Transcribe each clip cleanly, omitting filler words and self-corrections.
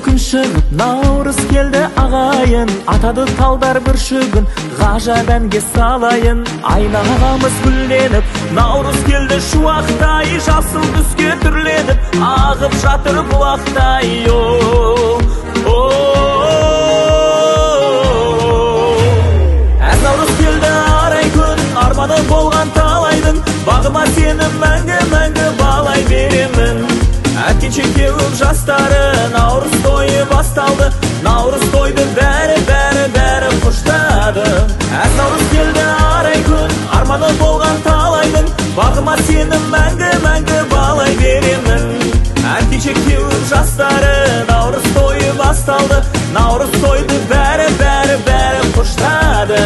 күн шығып, наурыз келді ағайын, атады талдар бүршігін, ғажап әнге салайын. Айналамыз гүлленіп, наурыз келді шуақтай, жасыл түске түрленіп, ағып жатыр бұлақтай. Әз наурыз келді арай күн, арманы болған талайдың, бағыма сені мәңгі балай беремін. Әткенше кеуіп жастары, наурыз тойы басталды, наурыз тойды бәрі құштады. Әз наурыз келді арай күн, арманы болған талайдың, бағыма сені мәңгі балай беремін. Әткенше кеуіп жастары, наурыз тойы басталды, наурыз тойды бәрі құштады.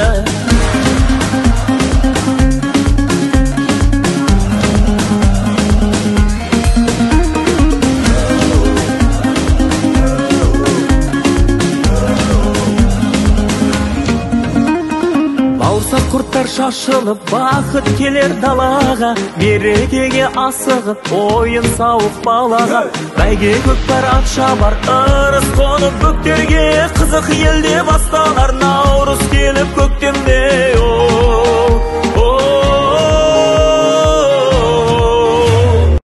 Бауырсақ құрттар шашылып, бақыт келер далаға, мерекеге асығып, ойын сауық балаға. Бәйге көкпар ат шабар, ырыс қонып бөктерге, қызық елде басталар, наурыз келіп көктемде.